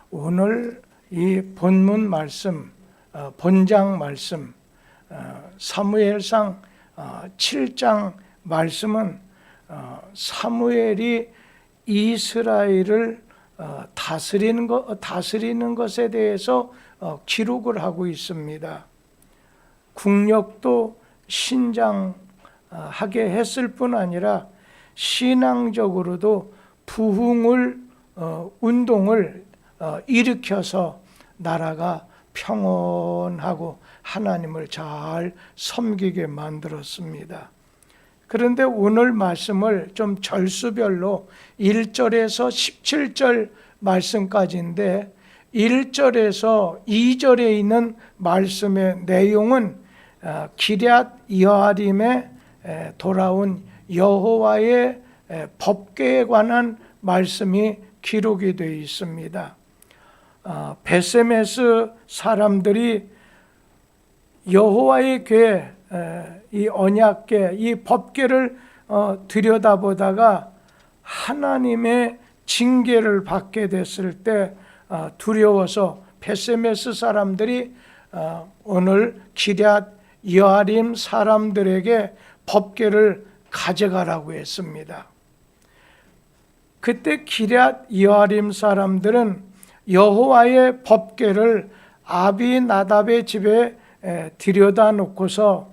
오늘 이 본문 말씀, 본장 말씀, 사무엘상 7장 말씀은 사무엘이 이스라엘을 다스리는 것에 대해서 기록을 하고 있습니다. 국력도 신장하게 했을 뿐 아니라 신앙적으로도 부흥을 운동을 일으켜서 나라가 평온하고 하나님을 잘 섬기게 만들었습니다. 그런데 오늘 말씀을 좀 절수별로 1절에서 17절 말씀까지인데 1절에서 2절에 있는 말씀의 내용은 기럇 여아림에 돌아온 여호와의 법궤에 관한 말씀이 기록이 되어 있습니다. 베세메스 사람들이 여호와의 궤, 이 언약궤, 이 법궤를 들여다보다가 하나님의 징계를 받게 됐을 때 두려워서 베세메스 사람들이 오늘 기럇 여아림 사람들에게 법궤를 가져가라고 했습니다. 그때 기럇 여아림 사람들은 여호와의 법궤를 아비나답의 집에 들여다 놓고서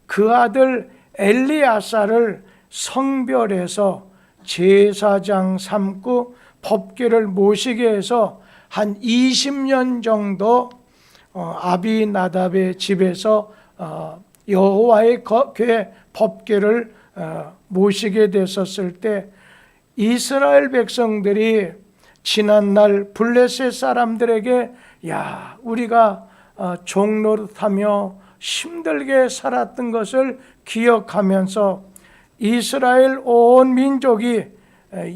그 아들 엘리아사를 성별해서 제사장 삼고 법궤를 모시게 해서 한 20년 정도 아비나답의 집에서 여호와의 궤 법궤를 모시게 됐었을 때 이스라엘 백성들이 지난날 블레셋 사람들에게 우리가 종노릇하며 힘들게 살았던 것을 기억하면서 이스라엘 온 민족이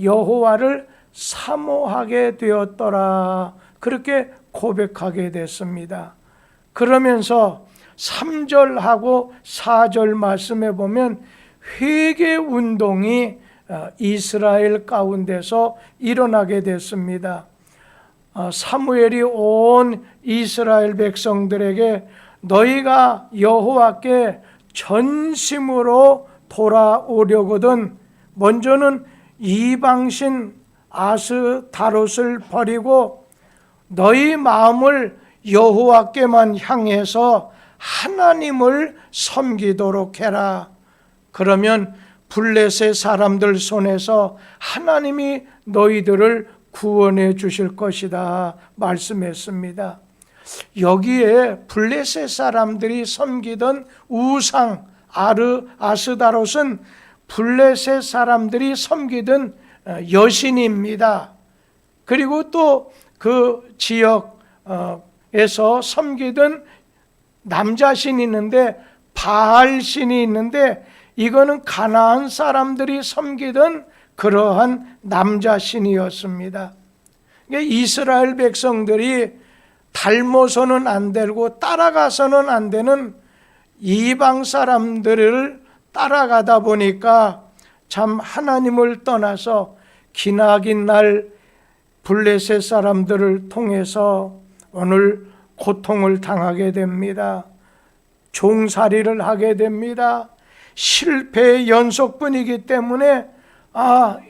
여호와를 사모하게 되었더라, 그렇게 고백하게 됐습니다. 그러면서 3절하고 4절 말씀에 보면 회개 운동이 이스라엘 가운데서 일어나게 됐습니다. 사무엘이 온 이스라엘 백성들에게 너희가 여호와께 전심으로 돌아오려거든 먼저는 이방신 아스다롯을 버리고 너희 마음을 여호와께만 향해서 하나님을 섬기도록 해라. 그러면 블레셋 사람들 손에서 하나님이 너희들을 구원해 주실 것이다 말씀했습니다. 여기에 블레셋 사람들이 섬기던 우상 아스다롯은 블레셋 사람들이 섬기던 여신입니다. 그리고 또 그 지역에서 섬기던 남자신이 있는데 바알신이 있는데 이거는 가나안 사람들이 섬기던 그러한 남자신이었습니다. 이스라엘 백성들이 닮아서는 안 되고 따라가서는 안 되는 이방 사람들을 따라가다 보니까 참 하나님을 떠나서 기나긴 날 블레셋 사람들을 통해서 오늘 고통을 당하게 됩니다. 종살이를 하게 됩니다. 실패의 연속뿐이기 때문에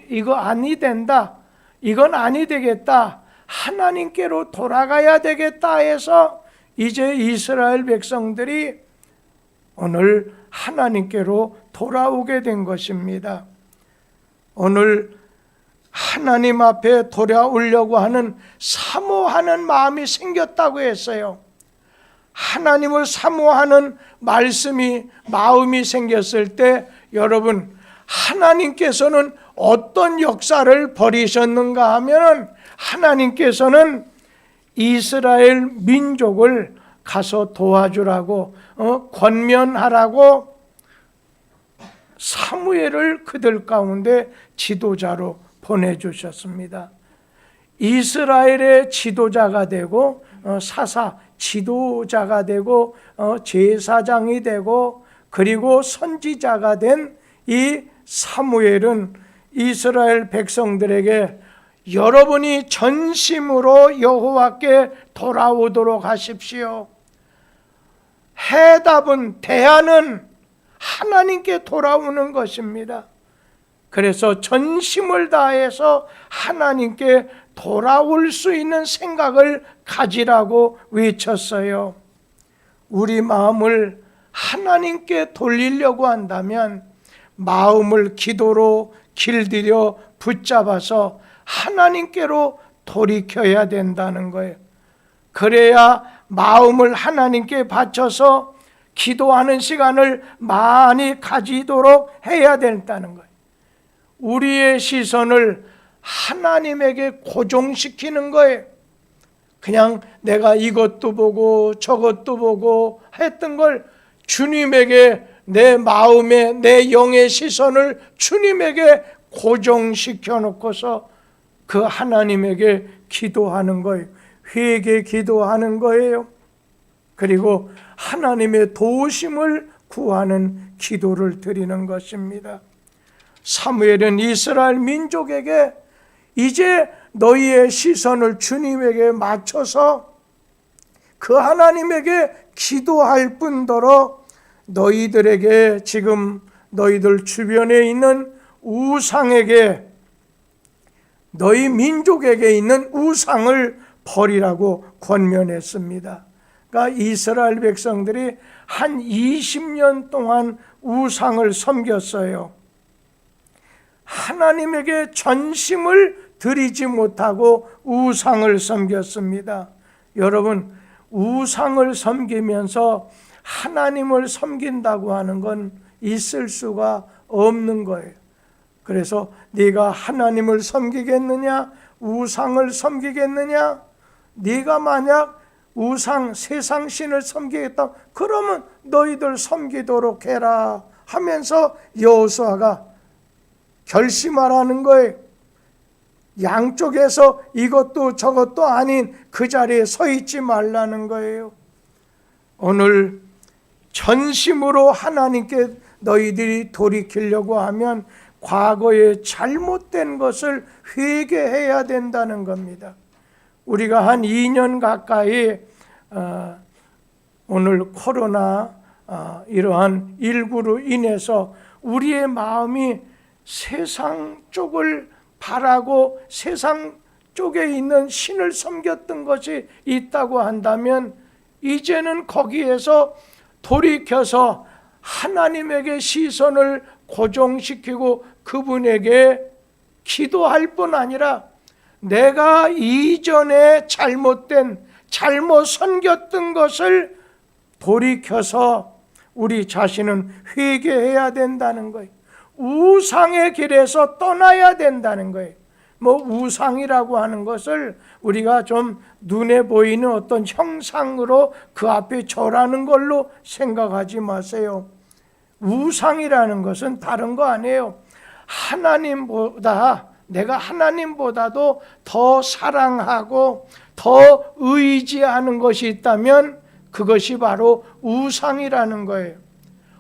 이거 아니 된다, 이건 아니 되겠다, 하나님께로 돌아가야 되겠다 해서 이제 이스라엘 백성들이 오늘 하나님께로 돌아오게 된 것입니다. 오늘 하나님 앞에 돌아오려고 하는 사모하는 마음이 생겼다고 했어요. 하나님을 사모하는 마음이 생겼을 때 여러분, 하나님께서는 어떤 역사를 벌이셨는가 하면 하나님께서는 이스라엘 민족을 가서 도와주라고 권면하라고 사무엘을 그들 가운데 지도자로 보내주셨습니다. 이스라엘의 지도자가 되고 사사 지도자가 되고 제사장이 되고 그리고 선지자가 된 이 사무엘은 이스라엘 백성들에게 여러분이 전심으로 여호와께 돌아오도록 하십시오. 해답은, 대안은 하나님께 돌아오는 것입니다. 그래서 전심을 다해서 하나님께 돌아올 수 있는 생각을 가지라고 외쳤어요. 우리 마음을 하나님께 돌리려고 한다면 마음을 기도로 길들여 붙잡아서 하나님께로 돌이켜야 된다는 거예요. 그래야 마음을 하나님께 바쳐서 기도하는 시간을 많이 가지도록 해야 된다는 거예요. 우리의 시선을 하나님에게 고정시키는 거예요. 그냥 내가 이것도 보고 저것도 보고 했던 걸 주님에게, 내 마음에, 내 영의 시선을 주님에게 고정시켜 놓고서 그 하나님에게 기도하는 거예요. 회개 기도하는 거예요. 그리고 하나님의 도우심을 구하는 기도를 드리는 것입니다. 사무엘은 이스라엘 민족에게 이제 너희의 시선을 주님에게 맞춰서 그 하나님에게 기도할 뿐더러 너희들에게, 지금 너희들 주변에 있는 우상에게, 너희 민족에게 있는 우상을 버리라고 권면했습니다. 그러니까 이스라엘 백성들이 한 20년 동안 우상을 섬겼어요. 하나님에게 전심을 드리지 못하고 우상을 섬겼습니다. 여러분, 우상을 섬기면서 하나님을 섬긴다고 하는 건 있을 수가 없는 거예요. 그래서 네가 하나님을 섬기겠느냐, 우상을 섬기겠느냐? 네가 만약 우상, 세상 신을 섬기겠다, 그러면 너희들 섬기도록 해라 하면서 여호수아가 결심하라는 거예요. 양쪽에서 이것도 저것도 아닌 그 자리에 서 있지 말라는 거예요. 오늘 전심으로 하나님께 너희들이 돌이키려고 하면 과거에 잘못된 것을 회개해야 된다는 겁니다. 우리가 한 2년 가까이 오늘 코로나 이러한 일구로 인해서 우리의 마음이 세상 쪽을 바라고 세상 쪽에 있는 신을 섬겼던 것이 있다고 한다면 이제는 거기에서 돌이켜서 하나님에게 시선을 고정시키고 그분에게 기도할 뿐 아니라 내가 이전에 잘못 섬겼던 것을 돌이켜서 우리 자신은 회개해야 된다는 거예요. 우상의 길에서 떠나야 된다는 거예요. 우상이라고 하는 것을 우리가 좀 눈에 보이는 어떤 형상으로 그 앞에 절하는 걸로 생각하지 마세요. 우상이라는 것은 다른 거 아니에요. 내가 하나님보다도 더 사랑하고 더 의지하는 것이 있다면 그것이 바로 우상이라는 거예요.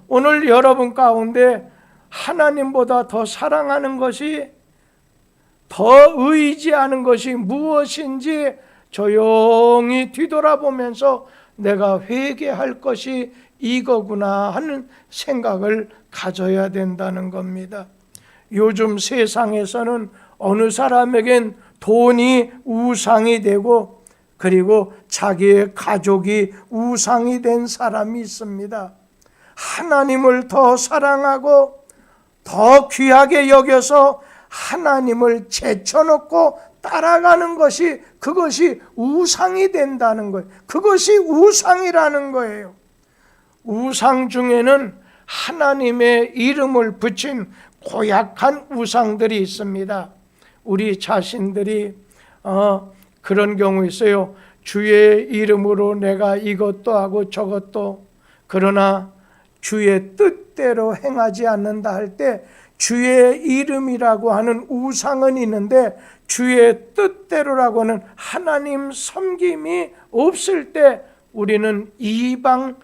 오늘 여러분 가운데 하나님보다 더 사랑하는 것이, 더 의지하는 것이 무엇인지 조용히 뒤돌아보면서 내가 회개할 것이 이거구나 하는 생각을 가져야 된다는 겁니다. 요즘 세상에서는 어느 사람에겐 돈이 우상이 되고 그리고 자기의 가족이 우상이 된 사람이 있습니다. 하나님을 더 사랑하고 더 귀하게 여겨서 하나님을 제쳐놓고 따라가는 것이, 그것이 우상이 된다는 거예요. 그것이 우상이라는 거예요. 우상 중에는 하나님의 이름을 붙인 고약한 우상들이 있습니다. 우리 자신들이 그런 경우 있어요. 주의 이름으로 내가 이것도 하고 저것도, 그러나 주의 뜻대로 행하지 않는다 할 때 주의 이름이라고 하는 우상은 있는데 주의 뜻대로라고 하는 하나님 섬김이 없을 때 우리는 이방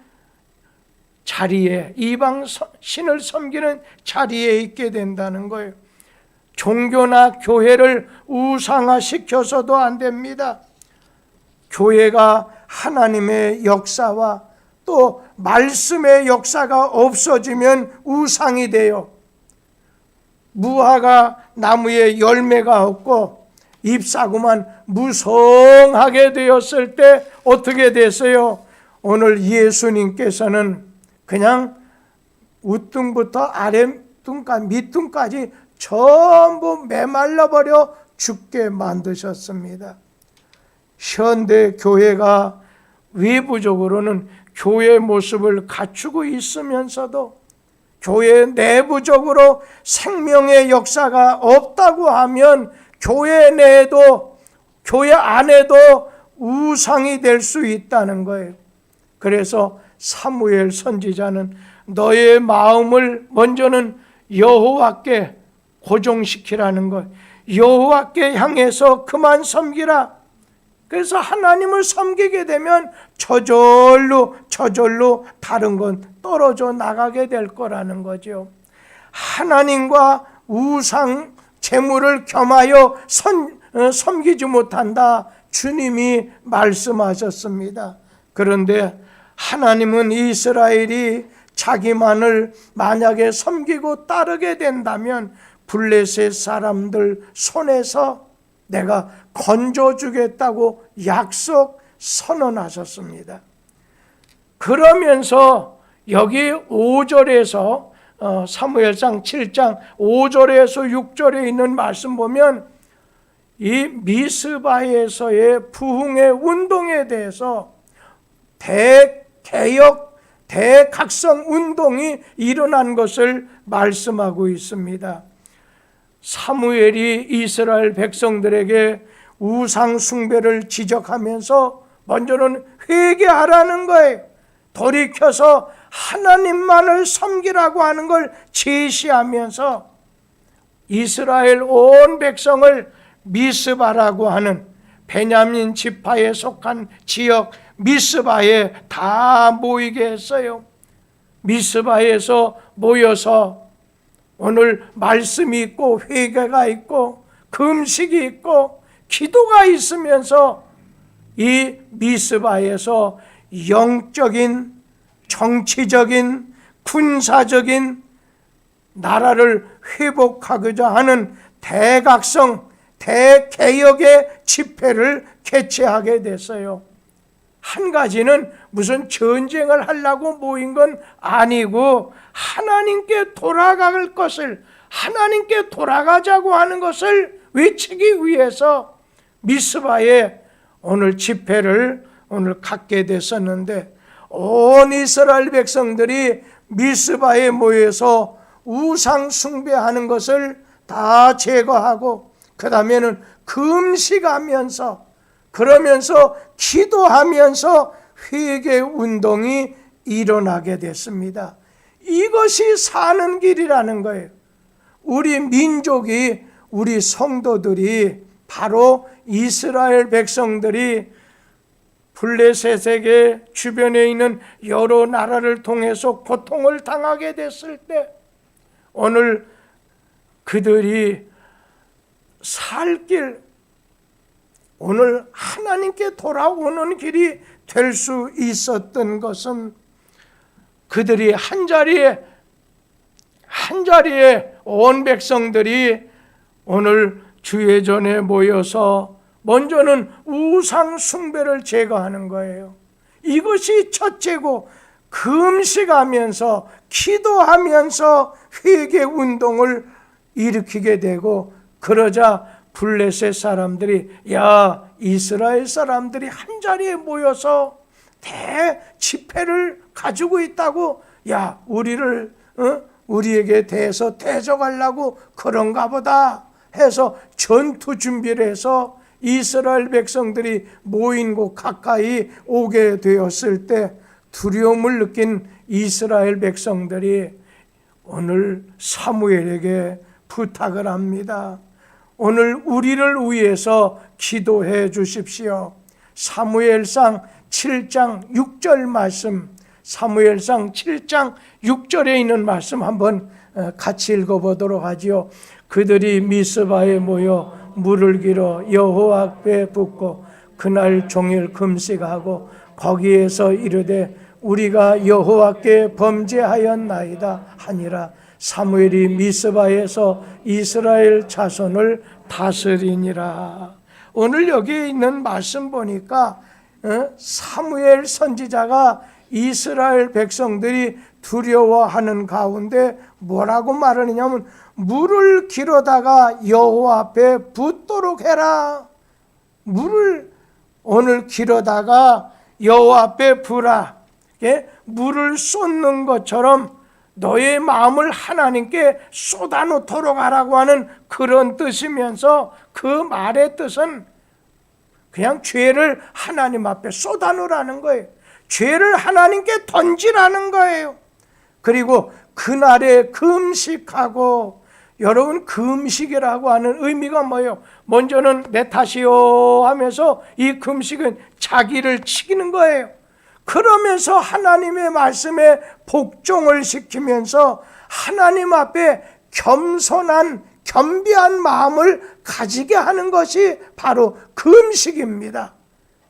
신을 섬기는 자리에 있게 된다는 거예요. 종교나 교회를 우상화시켜서도 안 됩니다. 교회가 하나님의 역사와 또 말씀의 역사가 없어지면 우상이 돼요. 무화과 나무에 열매가 없고 잎사구만 무성하게 되었을 때 어떻게 됐어요? 오늘 예수님께서는 그냥 우등부터 아랫등까지 밑등까지 전부 메말라버려 죽게 만드셨습니다. 현대 교회가 외부적으로는 교회 모습을 갖추고 있으면서도 교회 내부적으로 생명의 역사가 없다고 하면 교회 내에도 교회 안에도 우상이 될 수 있다는 거예요. 그래서 사무엘 선지자는 너의 마음을 먼저는 여호와께 고정시키라는 것, 여호와께 향해서 그만 섬기라. 그래서 하나님을 섬기게 되면 저절로 다른 건 떨어져 나가게 될 거라는 거죠. 하나님과 우상 제물을 겸하여 섬기지 못한다, 주님이 말씀하셨습니다. 그런데 하나님은 이스라엘이 자기만을 만약에 섬기고 따르게 된다면 블레셋 사람들 손에서 내가 건져주겠다고 약속 선언하셨습니다. 그러면서 여기 5절에서 사무엘상 7장 5절에서 6절에 있는 말씀 보면 이 미스바에서의 부흥의 운동에 대해서 대개혁, 대각성 운동이 일어난 것을 말씀하고 있습니다. 사무엘이 이스라엘 백성들에게 우상 숭배를 지적하면서 먼저는 회개하라는 거예요. 돌이켜서 하나님만을 섬기라고 하는 걸 제시하면서 이스라엘 온 백성을 미스바라고 하는 베냐민 지파에 속한 지역 미스바에 다 모이게 했어요. 미스바에서 모여서 오늘 말씀이 있고 회개가 있고 금식이 있고 기도가 있으면서 이 미스바에서 영적인, 정치적인, 군사적인 나라를 회복하고자 하는 대각성, 대개혁의 집회를 개최하게 됐어요. 한 가지는 무슨 전쟁을 하려고 모인 건 아니고 하나님께 돌아갈 것을, 하나님께 돌아가자고 하는 것을 외치기 위해서 미스바에 오늘 집회를 오늘 갖게 됐었는데 온 이스라엘 백성들이 미스바에 모여서 우상 숭배하는 것을 다 제거하고 그 다음에는 금식하면서 그러면서 기도하면서 회개 운동이 일어나게 됐습니다. 이것이 사는 길이라는 거예요. 우리 민족이, 우리 성도들이 바로 이스라엘 백성들이 블레셋에게 주변에 있는 여러 나라를 통해서 고통을 당하게 됐을 때 오늘 그들이 살 길, 오늘 하나님께 돌아오는 길이 될 수 있었던 것은 그들이 한자리에 온 백성들이 오늘 주의 전에 모여서 먼저는 우상 숭배를 제거하는 거예요. 이것이 첫째고 금식하면서 기도하면서 회개 운동을 일으키게 되고 그러자 블레셋 사람들이 야 이스라엘 사람들이 한자리에 모여서 대집회를 가지고 있다고 야 우리에게 대해서 대적하려고 그런가 보다 해서 전투 준비를 해서 이스라엘 백성들이 모인 곳 가까이 오게 되었을 때 두려움을 느낀 이스라엘 백성들이 오늘 사무엘에게 부탁을 합니다. 오늘 우리를 위해서 기도해 주십시오. 사무엘상 7장 6절 말씀, 사무엘상 7장 6절에 있는 말씀 한번 같이 읽어보도록 하지요. 그들이 미스바에 모여 물을 길어 여호와 앞에 붓고 그날 종일 금식하고 거기에서 이르되 우리가 여호와께 범죄하였나이다 하니라. 사무엘이 미스바에서 이스라엘 자손을 다스리니라. 오늘 여기 있는 말씀 보니까 사무엘 선지자가 이스라엘 백성들이 두려워하는 가운데 뭐라고 말하느냐면 물을 길어다가 여호와 앞에 붓도록 해라. 물을 오늘 길어다가 여호와 앞에 부라. 물을 쏟는 것처럼 너의 마음을 하나님께 쏟아놓도록 하라고 하는 그런 뜻이면서 그 말의 뜻은 그냥 죄를 하나님 앞에 쏟아놓으라는 거예요. 죄를 하나님께 던지라는 거예요. 그리고 그날에 금식하고, 여러분 금식이라고 하는 의미가 뭐예요? 먼저는 내 탓이요 하면서 이 금식은 자기를 치기는 거예요. 그러면서 하나님의 말씀에 복종을 시키면서 하나님 앞에 겸손한 겸비한 마음을 가지게 하는 것이 바로 금식입니다.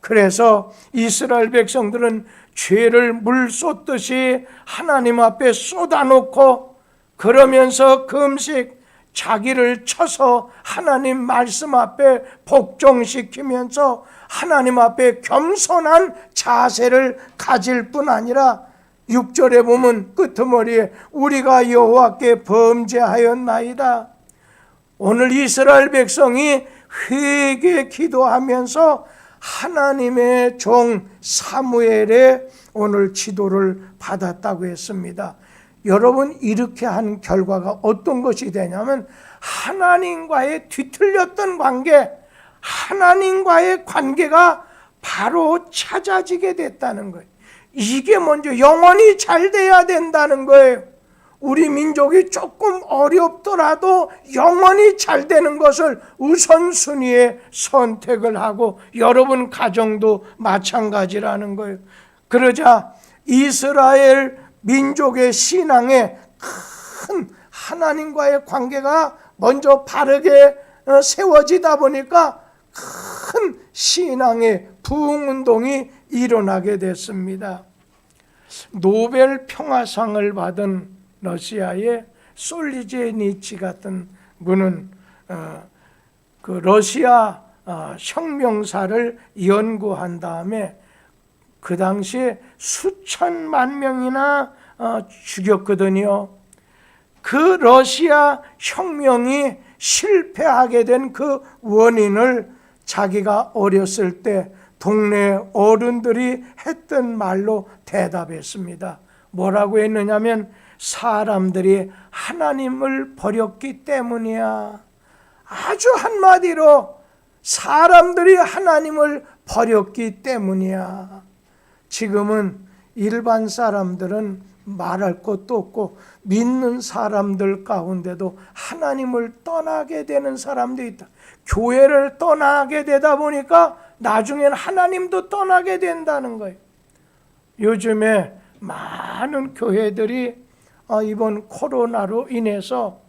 그래서 이스라엘 백성들은 죄를 물 쏟듯이 하나님 앞에 쏟아놓고 그러면서 금식, 자기를 쳐서 하나님 말씀 앞에 복종시키면서 하나님 앞에 겸손한 자세를 가질 뿐 아니라 6절에 보면 끄트머리에 우리가 여호와께 범죄하였나이다. 오늘 이스라엘 백성이 회개 기도하면서 하나님의 종 사무엘의 오늘 지도를 받았다고 했습니다. 여러분, 이렇게 한 결과가 어떤 것이 되냐면 하나님과의 뒤틀렸던 관계, 하나님과의 관계가 바로 찾아지게 됐다는 거예요. 이게 먼저 영원히 잘 돼야 된다는 거예요. 우리 민족이 조금 어렵더라도 영원히 잘 되는 것을 우선순위에 선택을 하고, 여러분 가정도 마찬가지라는 거예요. 그러자 이스라엘 민족의 신앙에 큰 하나님과의 관계가 먼저 바르게 세워지다 보니까 큰 신앙의 부흥운동이 일어나게 됐습니다. 노벨 평화상을 받은 러시아의 솔리제니치 같은 분은 그 러시아 혁명사를 연구한 다음에 그 당시에 수천만 명이나 죽였거든요. 그 러시아 혁명이 실패하게 된 그 원인을 자기가 어렸을 때 동네 어른들이 했던 말로 대답했습니다. 뭐라고 했느냐면 사람들이 하나님을 버렸기 때문이야. 아주 한마디로 사람들이 하나님을 버렸기 때문이야. 지금은 일반 사람들은 말할 것도 없고 믿는 사람들 가운데도 하나님을 떠나게 되는 사람도 있다. 교회를 떠나게 되다 보니까 나중에는 하나님도 떠나게 된다는 거예요. 요즘에 많은 교회들이 이번 코로나로 인해서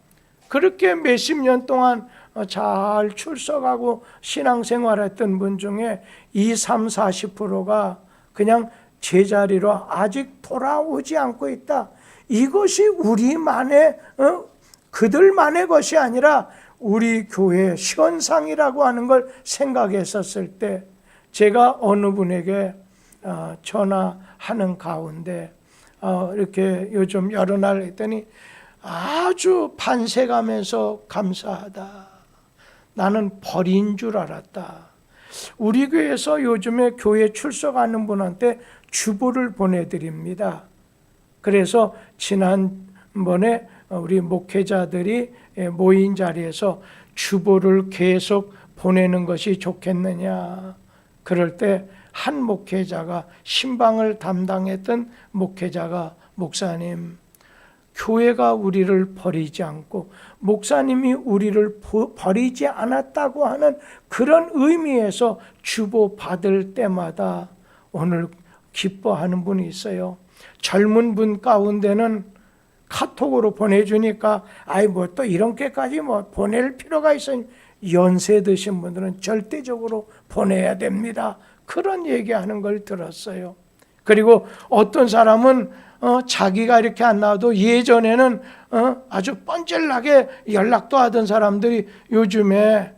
그렇게 몇십 년 동안 잘 출석하고 신앙생활했던 분 중에 20, 30, 40%가 그냥 제자리로 아직 돌아오지 않고 있다. 이것이 우리만의 그들만의 것이 아니라 우리 교회의 현상이라고 하는 걸 생각했었을 때 제가 어느 분에게 전화하는 가운데 이렇게 요즘 여러 날 했더니 아주 반색하면서 감사하다. 나는 버린 줄 알았다. 우리 교회에서 요즘에 교회 출석하는 분한테 주보를 보내드립니다. 그래서 지난번에 우리 목회자들이 모인 자리에서 주보를 계속 보내는 것이 좋겠느냐. 그럴 때 한 목회자가, 신방을 담당했던 목회자가, 목사님, 교회가 우리를 버리지 않고 목사님이 우리를 버리지 않았다고 하는 그런 의미에서 주보 받을 때마다 오늘 기뻐하는 분이 있어요. 젊은 분 가운데는 카톡으로 보내주니까 아이 뭐 또 이렇게까지 뭐 보낼 필요가 있어요. 연세 드신 분들은 절대적으로 보내야 됩니다. 그런 얘기하는 걸 들었어요. 그리고 어떤 사람은 자기가 이렇게 안 나와도 예전에는 아주 뻔질나게 연락도 하던 사람들이 요즘에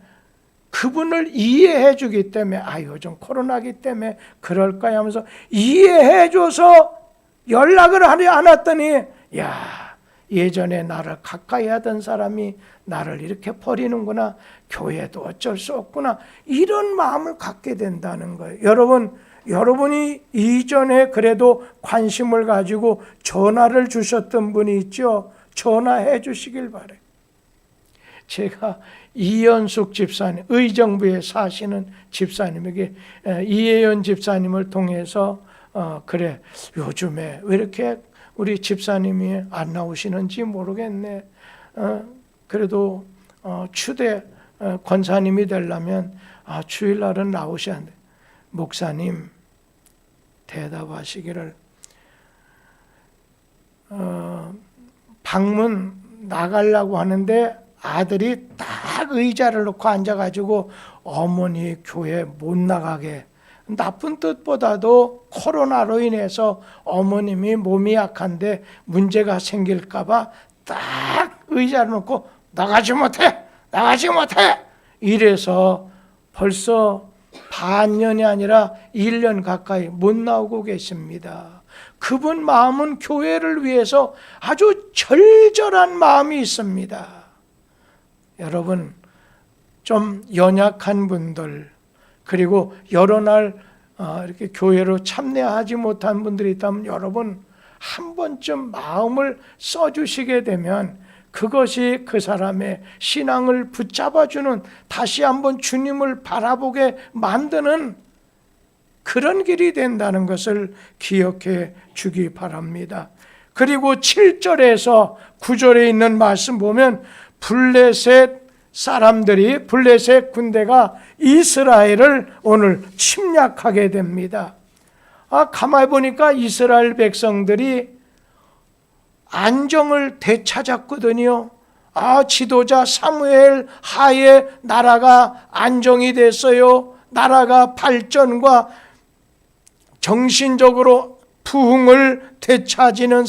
그분을 이해해 주기 때문에 요즘 코로나기 때문에 그럴까 하면서 이해해 줘서 연락을 하지 않았더니 예전에 나를 가까이 하던 사람이 나를 이렇게 버리는구나. 교회도 어쩔 수 없구나. 이런 마음을 갖게 된다는 거예요. 여러분이 이전에 그래도 관심을 가지고 전화를 주셨던 분이 있죠. 전화해 주시길 바래요. 제가 이연숙 집사님, 의정부에 사시는 집사님에게 이혜연 집사님을 통해서 그래 요즘에 왜 이렇게 우리 집사님이 안 나오시는지 모르겠네. 그래도 추대 권사님이 되려면 주일날은 나오셔야 돼. 목사님 대답하시기를 방문 나가려고 하는데 아들이 딱 의자를 놓고 앉아가지고 어머니 교회 못 나가게, 나쁜 뜻보다도 코로나로 인해서 어머님이 몸이 약한데 문제가 생길까봐 딱 의자를 놓고 나가지 못해 이래서 벌써 반년이 아니라 1년 가까이 못 나오고 계십니다. 그분 마음은 교회를 위해서 아주 절절한 마음이 있습니다. 여러분, 좀 연약한 분들, 그리고 여러 날 이렇게 교회로 참여하지 못한 분들이 있다면 여러분 한 번쯤 마음을 써주시게 되면 그것이 그 사람의 신앙을 붙잡아주는, 다시 한번 주님을 바라보게 만드는 그런 길이 된다는 것을 기억해 주기 바랍니다. 그리고 7절에서 9절에 있는 말씀 보면 블레셋 군대가 이스라엘을 오늘 침략하게 됩니다. 가만히 보니까 이스라엘 백성들이 안정을 되찾았거든요. 지도자 사무엘 하에 나라가 안정이 됐어요. 나라가 발전과 정신적으로 부흥을 되찾는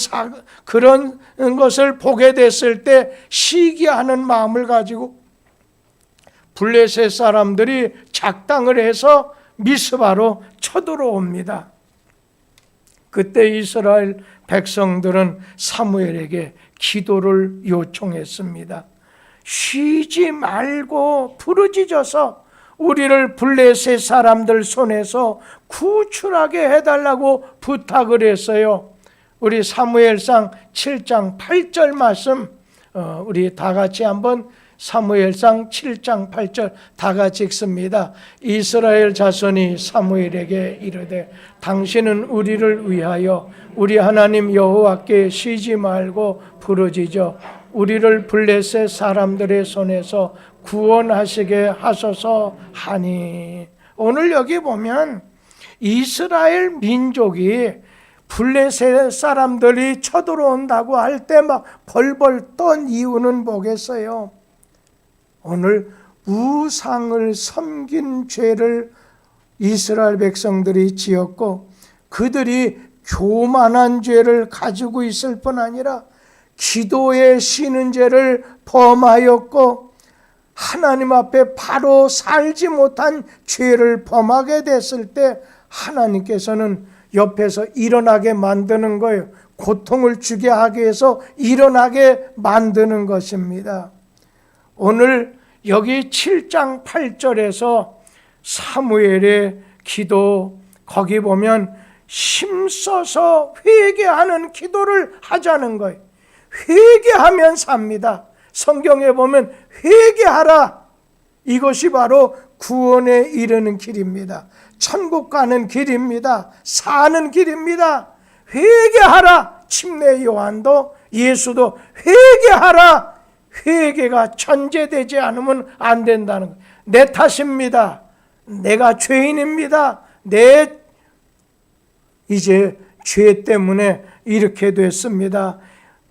그런 것을 보게 됐을 때 시기하는 마음을 가지고 블레셋 사람들이 작당을 해서 미스바로 쳐들어옵니다. 그때 이스라엘 백성들은 사무엘에게 기도를 요청했습니다. 쉬지 말고 부르짖어서 우리를 블레셋 사람들 손에서 구출하게 해달라고 부탁을 했어요. 우리 사무엘상 7장 8절 말씀 우리 다 같이 한번 사무엘상 7장 8절 다 같이 읽습니다. 이스라엘 자손이 사무엘에게 이르되 당신은 우리를 위하여 우리 하나님 여호와께 쉬지 말고 부르짖어 우리를 블레셋 사람들의 손에서 구원하시게 하소서 하니. 오늘 여기 보면 이스라엘 민족이 블레셋 사람들이 쳐들어온다고 할 때 막 벌벌 떤 이유는 뭐겠어요? 오늘 우상을 섬긴 죄를 이스라엘 백성들이 지었고 그들이 교만한 죄를 가지고 있을 뿐 아니라 기도에 쉬는 죄를 범하였고 하나님 앞에 바로 살지 못한 죄를 범하게 됐을 때 하나님께서는 옆에서 일어나게 만드는 거예요. 고통을 주게 하기 위해서 일어나게 만드는 것입니다. 오늘 여기 7장 8절에서 사무엘의 기도, 거기 보면 힘써서 회개하는 기도를 하자는 거예요. 회개하면 삽니다. 성경에 보면 회개하라. 이것이 바로 구원에 이르는 길입니다. 천국 가는 길입니다. 사는 길입니다. 회개하라. 침례 요한도 예수도 회개하라. 회개가 전제되지 않으면 안 된다는 거예요. 내 탓입니다. 내가 죄인입니다. 이제 죄 때문에 이렇게 됐습니다.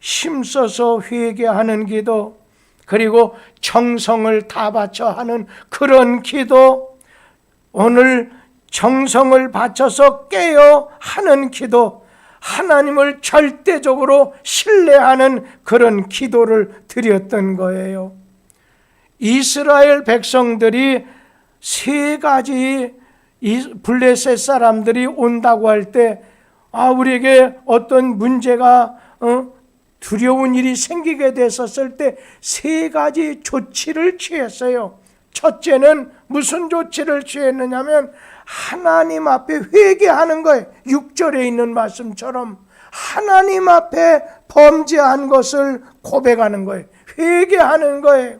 힘써서 회개하는 기도, 그리고 정성을 다 바쳐 하는 그런 기도, 오늘 정성을 바쳐서 깨어 하는 기도, 하나님을 절대적으로 신뢰하는 그런 기도를 드렸던 거예요. 이스라엘 백성들이 세 가지 블레셋 사람들이 온다고 할 때 우리에게 어떤 문제가 두려운 일이 생기게 됐었을 때 세 가지 조치를 취했어요. 첫째는 무슨 조치를 취했느냐면 하나님 앞에 회개하는 거예요. 6절에 있는 말씀처럼 하나님 앞에 범죄한 것을 고백하는 거예요. 회개하는 거예요.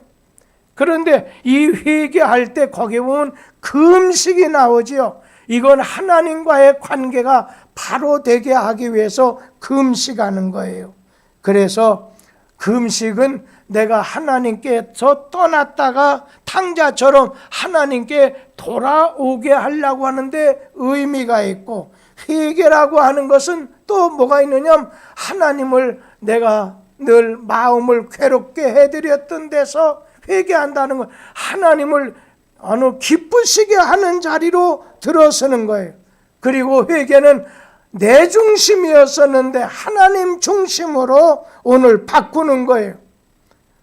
그런데 이 회개할 때 거기에 보면 금식이 나오지요. 이건 하나님과의 관계가 바로 되게 하기 위해서 금식하는 거예요. 그래서 금식은 내가 하나님께서 떠났다가 탕자처럼 하나님께 돌아오게 하려고 하는데 의미가 있고, 회개라고 하는 것은 또 뭐가 있느냐, 하나님을 내가 늘 마음을 괴롭게 해드렸던 데서 회개한다는 것, 하나님을 어느 기쁘시게 하는 자리로 들어서는 거예요. 그리고 회개는 내 중심이었었는데 하나님 중심으로 오늘 바꾸는 거예요.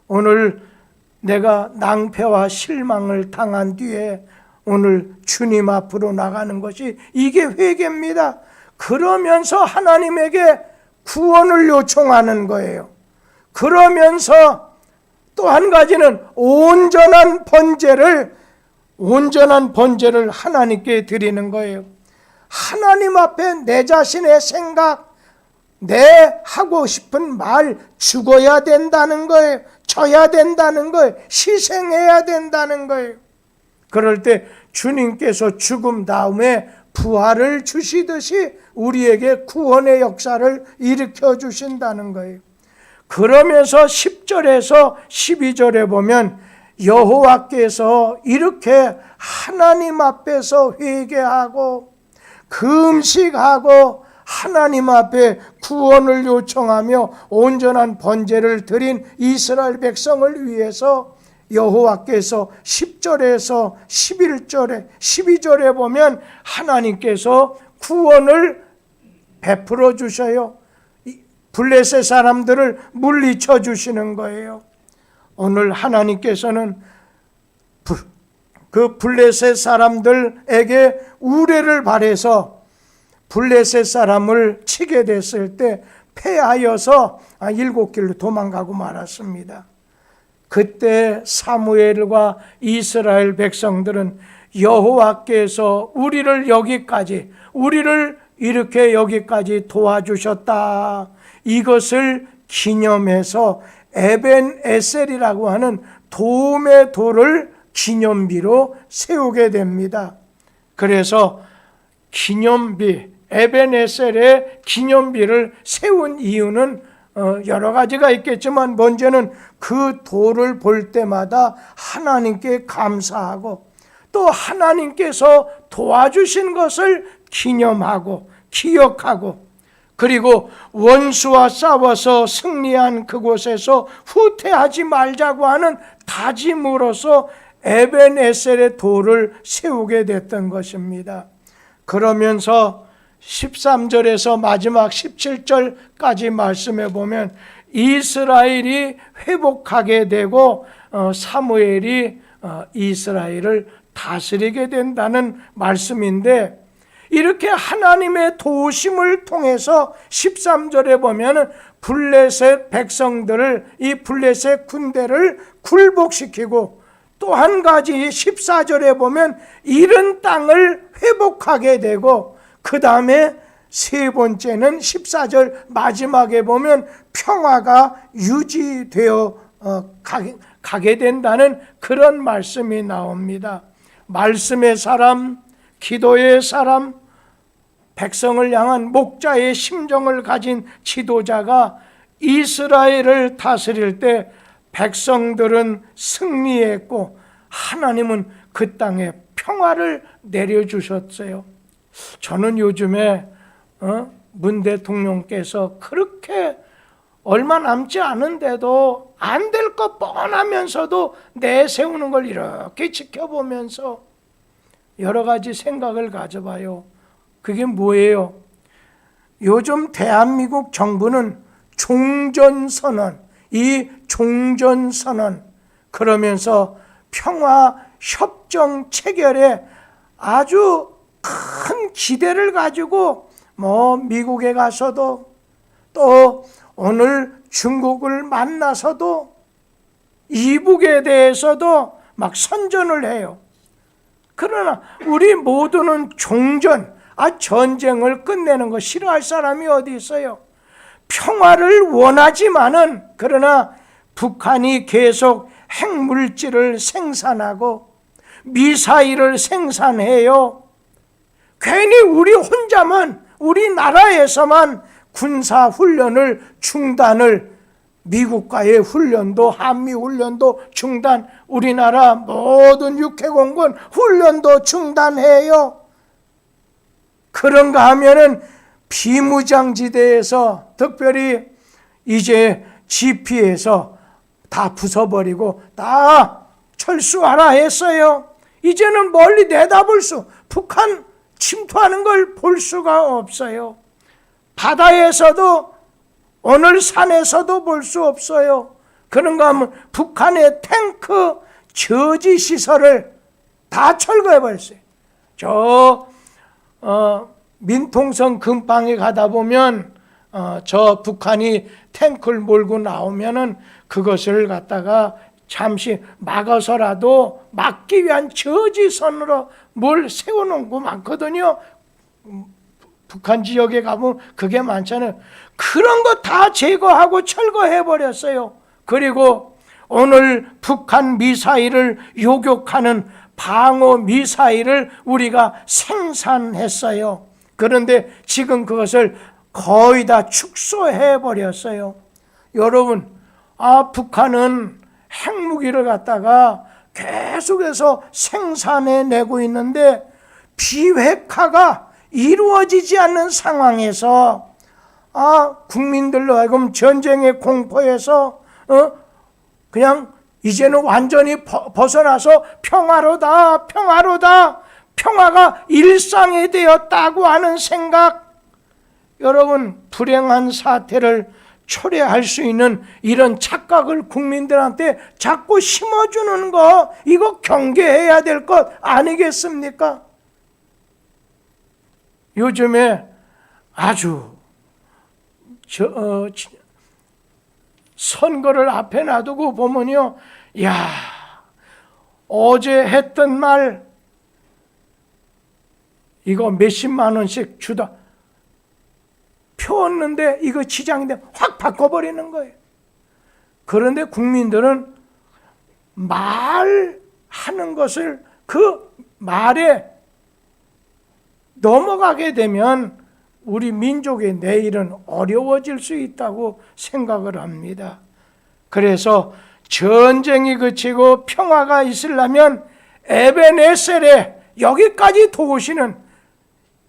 오늘 내가 낭패와 실망을 당한 뒤에 오늘 주님 앞으로 나가는 것이 이게 회개입니다. 그러면서 하나님에게 구원을 요청하는 거예요. 그러면서 또 한 가지는 온전한 번제를 하나님께 드리는 거예요. 하나님 앞에 내 자신의 생각, 내 하고 싶은 말 죽어야 된다는 거예요. 져야 된다는 거예요. 희생해야 된다는 거예요. 그럴 때 주님께서 죽음 다음에 부활을 주시듯이 우리에게 구원의 역사를 일으켜 주신다는 거예요. 그러면서 10절에서 12절에 보면 여호와께서 이렇게 하나님 앞에서 회개하고 금식하고 하나님 앞에 구원을 요청하며 온전한 번제를 드린 이스라엘 백성을 위해서 여호와께서 10절에서 11절에 12절에 보면 하나님께서 구원을 베풀어 주셔요. 블레셋 사람들을 물리쳐 주시는 거예요. 오늘 하나님께서는 그 블레셋 사람들에게 우레를 발해서 블레셋 사람을 치게 됐을 때 패하여서 7길로 도망가고 말았습니다. 그때 사무엘과 이스라엘 백성들은 여호와께서 우리를 이렇게 여기까지 도와주셨다, 이것을 기념해서 에벤에셀이라고 하는 도움의 돌을 기념비로 세우게 됩니다. 그래서 에벤에셀의 기념비를 세운 이유는 여러 가지가 있겠지만, 먼저는 그 돌을 볼 때마다 하나님께 감사하고 또 하나님께서 도와주신 것을 기념하고 기억하고, 그리고 원수와 싸워서 승리한 그곳에서 후퇴하지 말자고 하는 다짐으로서 에벤에셀의 돌을 세우게 됐던 것입니다. 그러면서 13절에서 마지막 17절까지 말씀해 보면 이스라엘이 회복하게 되고 사무엘이 이스라엘을 다스리게 된다는 말씀인데, 이렇게 하나님의 도우심을 통해서 13절에 보면 블레셋 백성들을, 이 블레셋 군대를 굴복시키고, 또 한 가지 14절에 보면 잃은 땅을 회복하게 되고, 그 다음에 세 번째는 14절 마지막에 보면 평화가 유지되어 가게 된다는 그런 말씀이 나옵니다. 말씀의 사람, 기도의 사람, 백성을 향한 목자의 심정을 가진 지도자가 이스라엘을 다스릴 때 백성들은 승리했고 하나님은 그 땅에 평화를 내려주셨어요. 저는 요즘에 문 대통령께서 그렇게 얼마 남지 않은데도 안 될 것 뻔하면서도 내세우는 걸 이렇게 지켜보면서 여러 가지 생각을 가져봐요. 그게 뭐예요? 요즘 대한민국 정부는 종전선언, 이 종전선언 그러면서 평화협정 체결에 아주 큰 기대를 가지고 미국에 가서도 또 오늘 중국을 만나서도 이북에 대해서도 막 선전을 해요. 그러나 우리 모두는 종전, 전쟁을 끝내는 거 싫어할 사람이 어디 있어요? 평화를 원하지만은 그러나 북한이 계속 핵물질을 생산하고 미사일을 생산해요. 괜히 우리 혼자만, 우리나라에서만 군사훈련을 중단을, 미국과의 훈련도, 한미훈련도 중단, 우리나라 모든 육해공군 훈련도 중단해요. 그런가 하면은 비무장지대에서 특별히 이제 GP에서 다 부숴버리고 다 철수하라 했어요. 이제는 멀리 내다볼 북한 침투하는 걸 볼 수가 없어요. 바다에서도 오늘 산에서도 볼 수 없어요. 그런가 하면 북한의 탱크 저지 시설을 다 철거해버렸어요. 민통선 근방에 가다 보면 저 북한이 탱크를 몰고 나오면은 그것을 갖다가 잠시 막아서라도 막기 위한 저지선으로 뭘 세워놓은 거 많거든요. 북한 지역에 가보면 그게 많잖아요. 그런 거 다 제거하고 철거해버렸어요. 그리고 오늘 북한 미사일을 요격하는 방어 미사일을 우리가 생산했어요. 그런데 지금 그것을 거의 다 축소해버렸어요. 여러분, 북한은 핵무기를 갖다가 계속해서 생산해내고 있는데 비핵화가 이루어지지 않는 상황에서 국민들로 하여금 전쟁의 공포에서 그냥 이제는 완전히 벗어나서 평화로다, 평화가 일상이 되었다고 하는 생각, 여러분 불행한 사태를 초래할 수 있는 이런 착각을 국민들한테 자꾸 심어주는 거, 이거 경계해야 될 것 아니겠습니까? 요즘에 아주 선거를 앞에 놔두고 보면요, 어제 했던 말 이거 몇십만 원씩 주다 펴었는데 이거 지장되면 확 바꿔버리는 거예요. 그런데 국민들은 말하는 것을 그 말에 넘어가게 되면 우리 민족의 내일은 어려워질 수 있다고 생각을 합니다. 그래서 전쟁이 그치고 평화가 있으려면 에베네셀에 여기까지 도우시는,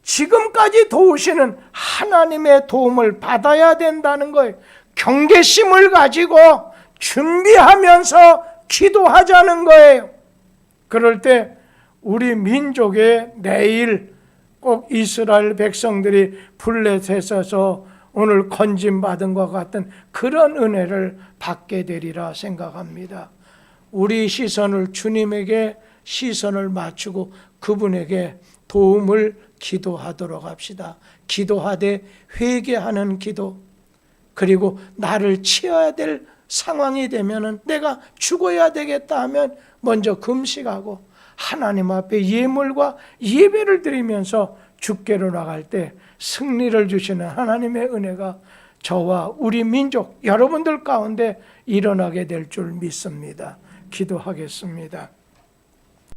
지금까지 도우시는 하나님의 도움을 받아야 된다는 거예요. 경계심을 가지고 준비하면서 기도하자는 거예요. 그럴 때 우리 민족의 내일 꼭 이스라엘 백성들이 블레셋에서 오늘 건진받은 것 같은 그런 은혜를 받게 되리라 생각합니다. 우리 시선을 주님에게 시선을 맞추고 그분에게 도움을 기도하도록 합시다. 기도하되 회개하는 기도, 그리고 나를 치어야 될 상황이 되면은 내가 죽어야 되겠다 하면 먼저 금식하고 하나님 앞에 예물과 예배를 드리면서 주께로 나갈 때 승리를 주시는 하나님의 은혜가 저와 우리 민족 여러분들 가운데 일어나게 될 줄 믿습니다. 기도하겠습니다.